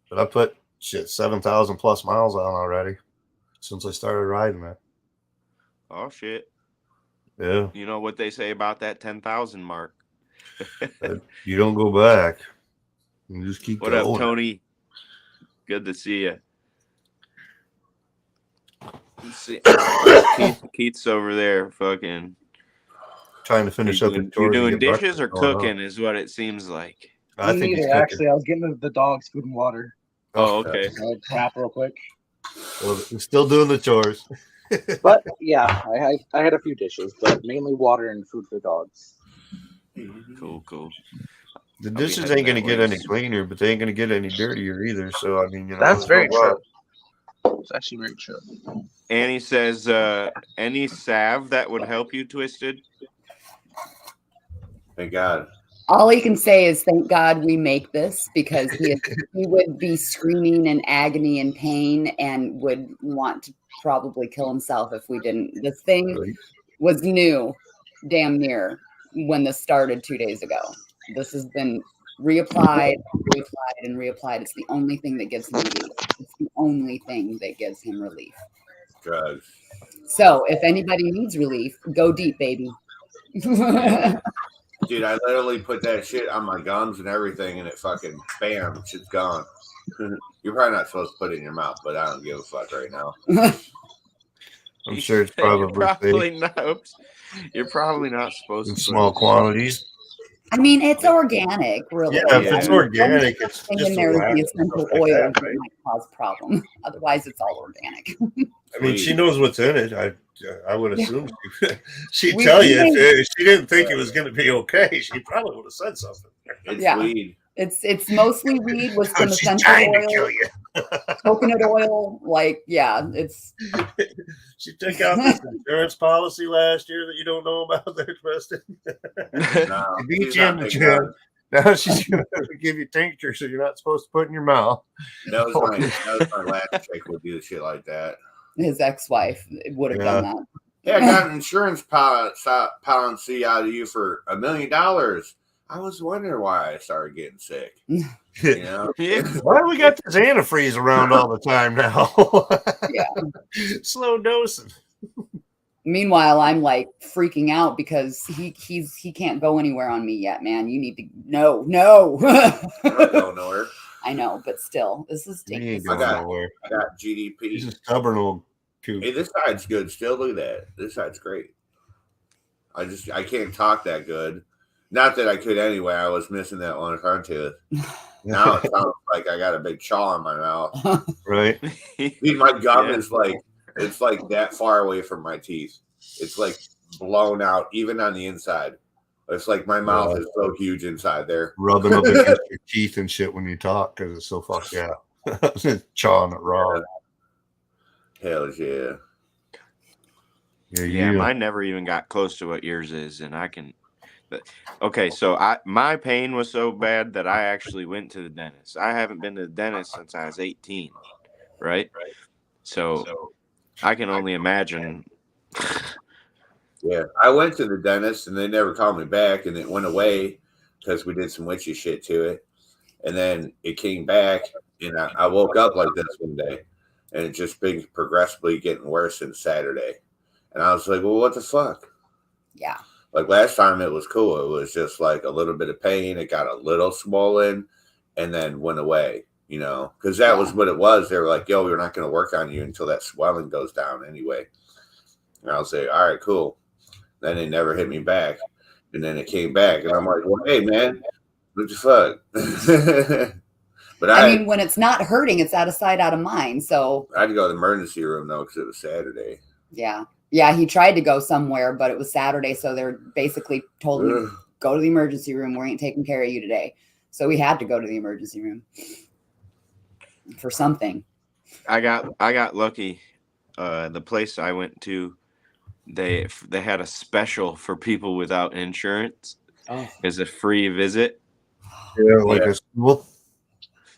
but I put 7,000 plus miles on already since I started riding that. Oh shit! Yeah, You know what they say about that 10,000 mark? you don't go back. You just keep What going. up, Tony? Good to see you. Let's see. Keith's over there, fucking Trying to finish up his You're chores. doing and get dishes or breakfast going on. cooking, is what it seems like. I think he's Neither, cooking. actually. I was getting the dogs food and water. Oh, okay. I'll crap real quick. Well, he's still doing the chores. But yeah, I had a few dishes, but mainly water and food for dogs. Cool. The I'll be dishes heading ain't going to that get way any soon. cleaner, but they ain't going to get any dirtier either. So, I mean, That's it's very no problem. true. It's actually very true. Annie says, any salve that would help you, Twisted? Thank God. All he can say is, thank God we make this, because he would be screaming in agony and pain and would want to probably kill himself if we didn't. This thing was new, damn near, when this started 2 days ago. This has been reapplied, and reapplied. It's the only thing that gives him relief. It's the only thing that gives him relief. Drugs. So if anybody needs relief, go deep, baby. Dude, I literally put that shit on my gums and everything, and it fucking bam, shit's gone. You're probably not supposed to put it in your mouth, but I don't give a fuck right now. I'm sure it's probably You're probably not supposed in to small quantities. I mean, it's organic, really. Yeah, if it's organic, it's and just then there's a the essential oils that might cause a problem. Otherwise, it's all organic. I mean, she knows what's in it. I would assume she'd We- tell we you think- if she didn't think it was going to be okay. She probably would have said something. It's Yeah. weed. It's mostly weed with some She's essential trying to kill oil, you. coconut oil. Like, yeah, it's She took out this insurance policy last year that you don't know about. There, Twisted. No, She beat she's you not in the big chin. gun. Now she's going to give you tincture, so you're not supposed to put in your mouth. Knows my last chick would do shit like that. his ex-wife would have done that. Yeah, I got an insurance policy out of you for $1 million. I was wondering why I started getting sick. You know? Why do we got this antifreeze around all the time now? Yeah. Slow dosing. Meanwhile, I'm like freaking out because he can't go anywhere on me yet, man. You need to no. I don't know her. I know, but still, this is He taking. ain't going nowhere. I got GDP. He's a stubborn old coot. Hey, this side's good. Still look at that. This side's great. I can't talk that good. Not that I could anyway. I was missing that one front tooth. Now it sounds like I got a big chaw in my mouth. Right? Dude, my gum is like, it's like that far away from my teeth. It's like blown out, even on the inside. It's like my mouth is so huge inside there. Rubbing up against your teeth and shit when you talk because it's so fucked out. Chawing it raw. Hell yeah. Yeah, mine never even got close to what yours is, and I can. Okay, so my pain was so bad that I actually went to the dentist. I haven't been to the dentist since I was 18, right? So I can only imagine. Yeah, I went to the dentist and they never called me back, and it went away because we did some witchy shit to it, and then it came back, and I woke up like this one day, and it just been progressively getting worse since Saturday, and I was like, well, what the fuck? Yeah. Like last time it was cool. It was just like a little bit of pain. It got a little swollen and then went away, you know, because that was what it was. They were like, yo, we're not going to work on you until that swelling goes down anyway. And I was like, all right, cool. Then they never hit me back. And then it came back. And I'm like, well, hey, man, what the fuck? But I mean, when it's not hurting, it's out of sight, out of mind. So I had to go to the emergency room though because it was Saturday. yeah. He tried to go somewhere, but it was Saturday, so they're basically told him, go to the emergency room. We ain't taking care of you today. So we had to go to the emergency room for something. I got lucky. The place I went to, they had a special for people without insurance. Oh. It's a free visit. Yeah, like a school.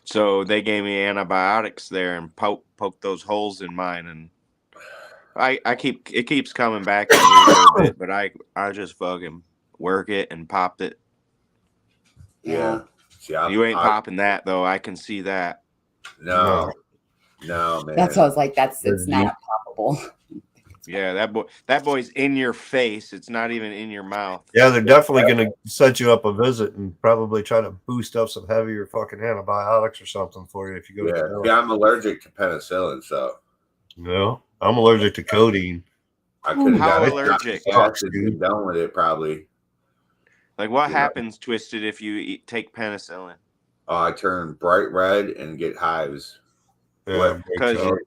So they gave me antibiotics there and poked those holes in mine, and it keeps coming back every little bit, but I just fucking work it and popped it. Yeah. See, You ain't popping that though. I can see that. No, man. That's what I was like. It's not poppable. Yeah, that boy's in your face. It's not even in your mouth. Yeah, they're definitely going to set you up a visit and probably try to boost up some heavier fucking antibiotics or something for you if you go to the doctor. Yeah, I'm allergic to penicillin, so. No, I'm allergic to codeine. I could have How got allergic? been done with it probably. Like what happens, Twisted, if you take penicillin? I turn bright red and get hives. Yeah, because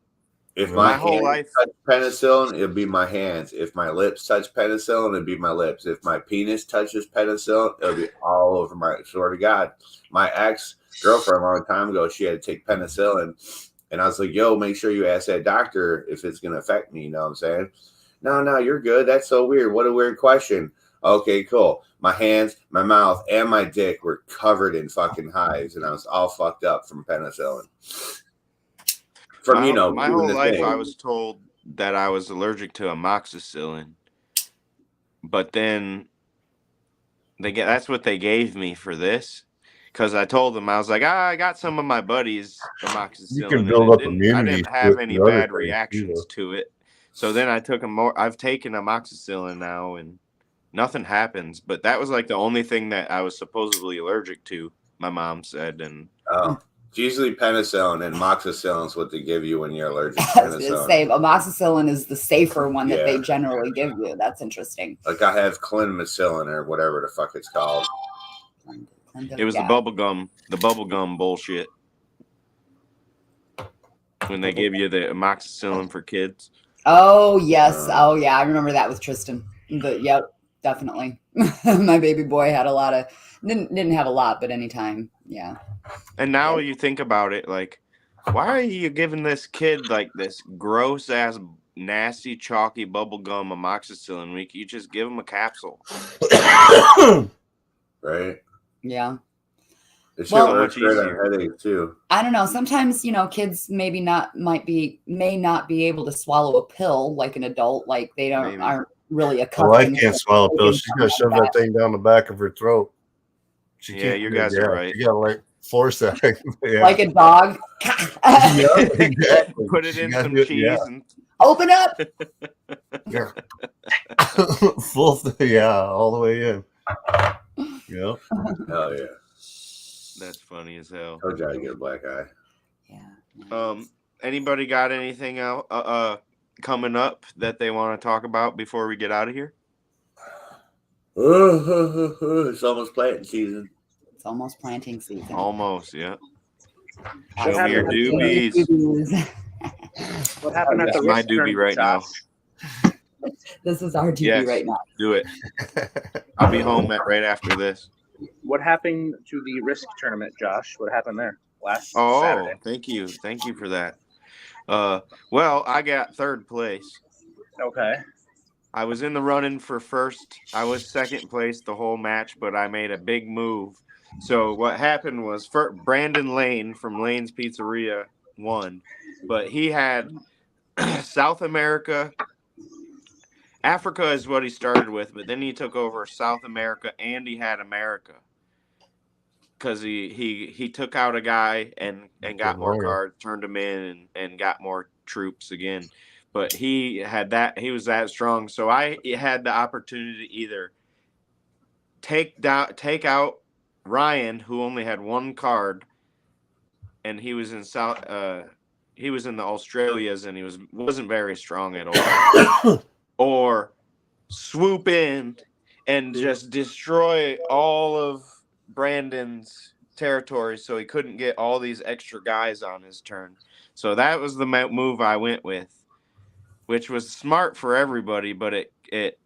if my my whole hands life touch penicillin, it'd be my hands. If my lips touch penicillin, it'd be my lips. If my penis touches penicillin, it'll be all over my. Swear to God, my ex-girlfriend a long time ago, she had to take penicillin, and I was like, "Yo, make sure you ask that doctor if it's gonna affect me." You know what I'm saying? No, you're good. That's so weird. What a weird question. Okay, cool. My hands, my mouth, and my dick were covered in fucking hives, and I was all fucked up from penicillin. My whole life, I was told that I was allergic to amoxicillin, but then that's what they gave me for this. Because I told them, I was like, I got some of my buddies amoxicillin. You can build up immunity. I didn't have any bad reactions to it. So then I took I've taken amoxicillin now, and nothing happens. But that was like the only thing that I was supposedly allergic to, my mom said. And it's usually penicillin, and amoxicillin is what they give you when you're allergic to penicillin. Amoxicillin is the safer one that they generally give you. That's interesting. Like I have clindamycin or whatever the fuck it's called. It was the bubble gum bullshit. When they give you the amoxicillin for kids. Oh yes. Oh yeah. I remember that with Tristan. Yep, definitely. My baby boy had a lot of didn't have a lot, but anytime. Yeah. And now you think about it, like, why are you giving this kid like this gross ass nasty chalky bubble gum amoxicillin week? You just give him a capsule. Right. Yeah. It should work great on headaches too. I don't know. Sometimes, kids may not be able to swallow a pill like an adult. Like they aren't really accustomed. Oh, I can't swallow pills. She's got to shove that thing down the back of her throat. You guys are right. You got to like force that. Yeah. Like a dog. Yeah, exactly. Put it in some cheese and open up. Yeah. Full thing, all the way in. Yeah. Hell yeah. That's funny as hell. Told you I get a black eye. Yeah. Anybody got anything else coming up that they want to talk about before we get out of here? It's almost planting season. It's almost planting season. Almost, yeah. Show me your doobies. What happened at the my doobie right now? This is our doobie right now. Do it. I'll be home right after this. What happened to the Risk tournament, Josh? What happened there last Saturday? Thank you for that. Well, I got third place. Okay. I was in the running for first. I was second place the whole match, but I made a big move. So what happened was Brandon Lane from Lane's Pizzeria won, but he had South America. Africa is what he started with, but then he took over South America and he had America because he took out a guy and got more cards, turned him in and got more troops again. But he was that strong. So I had the opportunity to either take out Ryan, who only had one card, and he was in he was in the Australias and he wasn't very strong at all. Or swoop in and just destroy all of Brandon's territory, so he couldn't get all these extra guys on his turn. So that was the move I went with, which was smart for everybody, but it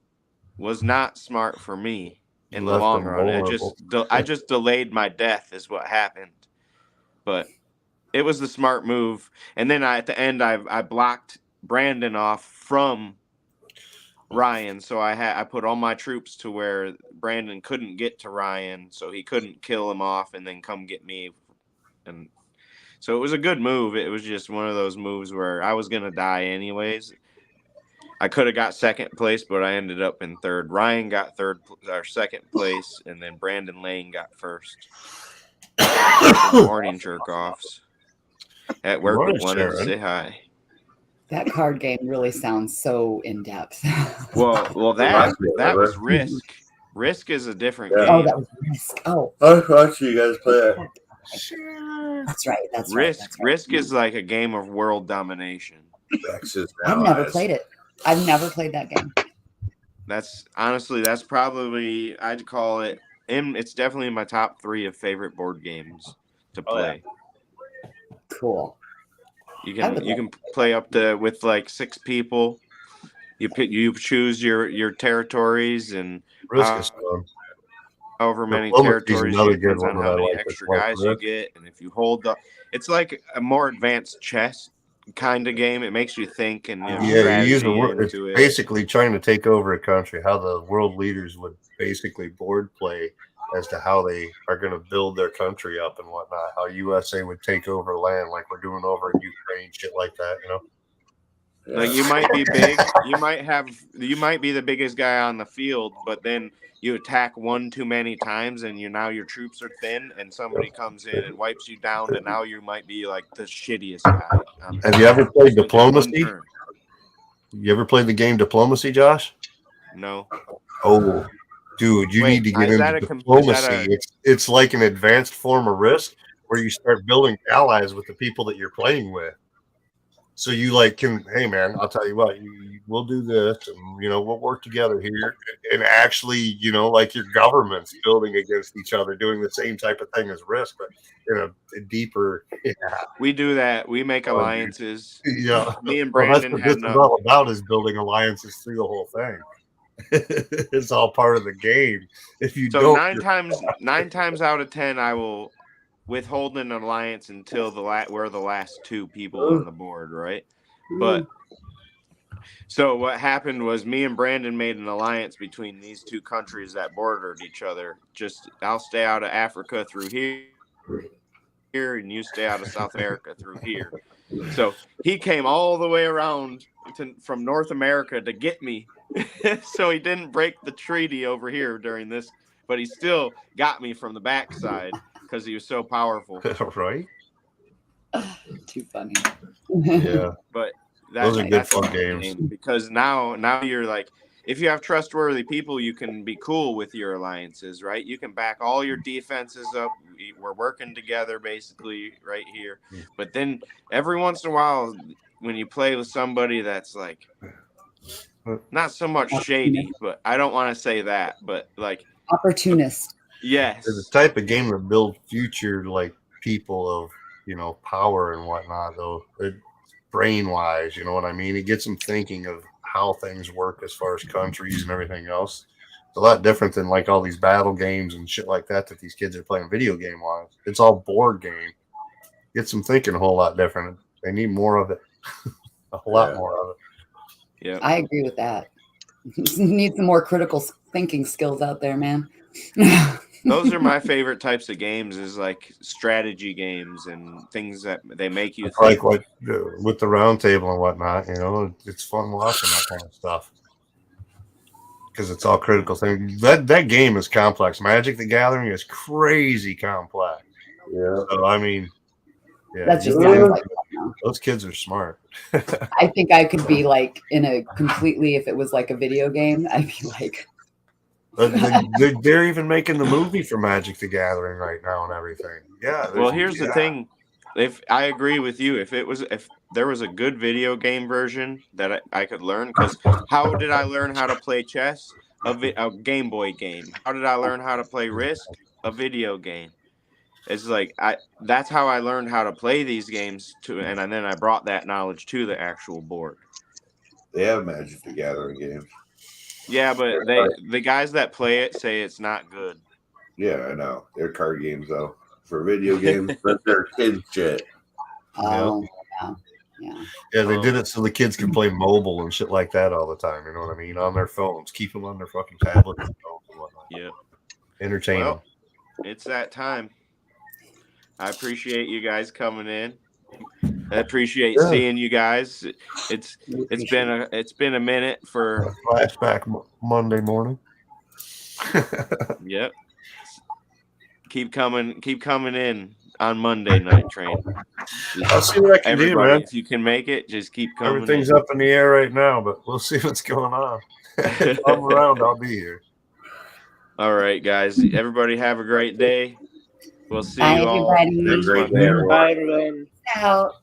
was not smart for me You in the left long them run. vulnerable. I just delayed my death is what happened. But it was the smart move. And then at the end, I blocked Brandon off from Ryan, so I put all my troops to where Brandon couldn't get to Ryan, so he couldn't kill him off and then come get me. And so it was a good move. It was just one of those moves where I was gonna die anyways. I could have got second place, but I ended up in third. Ryan got second place, and then Brandon Lane got first. Good morning, jerk offs. At work, morning, we wanted to Sharon. say hi. That card game really sounds so in depth. Well, that was Risk. Risk is a different game. Oh, that was Risk. Oh, I'll watch you guys play it. that's right. That's Risk. right. Risk is like a game of world domination. I've never played it. I've never played that game. That's probably, I'd call it, it's definitely in my top 3 of favorite board games to play. Cool. You can play up to with like 6 people. You choose your territories and Risk is fun. however many Diplomacy's territories, another it depends good on one how that I many like. extra guys you get, and if you hold up, it's like a more advanced chess kind of game. It makes you think and Yeah, you use strategy it's into it. basically trying to take over a country. How the world leaders would basically board play as to how they are going to build their country up and whatnot. How USA would take over land, like we're doing over in Ukraine, shit like that. You know. Like you might be big, you might be the biggest guy on the field, but then you attack one too many times, and now your troops are thin, and somebody comes in and wipes you down, and now you might be like the shittiest guy. Have you ever played in Diplomacy? one turn. You ever played the game Diplomacy, Josh? No. Oh, dude, you need to get into Diplomacy. It's like an advanced form of Risk where you start building allies with the people that you're playing with. So you hey man, I'll tell you what, we'll do this, and we'll work together here, and actually, like your government's building against each other, doing the same type of thing as Risk, but in a deeper. Yeah. We do that. We make alliances. Yeah, me and Brandon that's what this is all about, is building alliances through the whole thing. It's all part of the game. If you don't, 9 times out of 10, I will withhold an alliance until we're the last 2 people on the board, right? But so what happened was me and Brandon made an alliance between these 2 countries that bordered each other. Just I'll stay out of Africa through here, and you stay out of South America through here. So he came all the way around from North America to get me. So he didn't break the treaty over here during this, but he still got me from the backside because he was so powerful. Right? Too funny. Yeah. But those are good fun games. Because now you're like, if you have trustworthy people, you can be cool with your alliances, right? You can back all your defenses up. We're working together basically right here. But then every once in a while, when you play with somebody that's like not so much shady, but I don't want to say that, but like opportunist. Yes. It's the type of game that builds future people of power and whatnot, though. Brain wise, you know what I mean? It gets them thinking of how things work as far as countries and everything else. It's a lot different than all these battle games and shit like that these kids are playing video game wise. It's all board game. Gets them thinking a whole lot different. They need more of it. A lot more of it. Yeah, I agree with that. Need some more critical thinking skills out there, man. Those are my favorite types of games, is like strategy games and things that they make you think. Like with the round table and whatnot, it's fun watching that kind of stuff because it's all critical things. That game is complex. Magic the Gathering is crazy complex. Yeah. So I mean, yeah, That's just those kids are smart. I think I could be in a completely, if it was like a video game, I'd be like. They're even making the movie for Magic the Gathering right now and everything. Yeah. Well, here's the thing. If I agree with you, if there was a good video game version that I could learn, because how did I learn how to play chess? A Game Boy game. How did I learn how to play Risk? A video game. It's like that's how I learned how to play these games too, and then I brought that knowledge to the actual board. They have Magic the Gathering games. Yeah, but the guys that play it say it's not good. Yeah, I know. They're card games though. For video games, but they're kids shit. Oh, yeah. Yeah, they did it so the kids can play mobile and shit like that all the time. You know what I mean? On their phones, keep them on their fucking tablets and phones and whatnot. Yep. Entertain them. It's that time. I appreciate you guys coming in. I appreciate seeing you guys. It's been a minute for flashback Monday morning. Yep. Keep coming in on Monday night train. I'll see what I can do, man. If you can make it, just keep coming. Everything's up in the air right now, but we'll see what's going on. If I'm around, I'll be here. All right, guys. Everybody have a great day. We'll see Bye, you all everybody. next Great Monday. day. Bye, everyone. Out.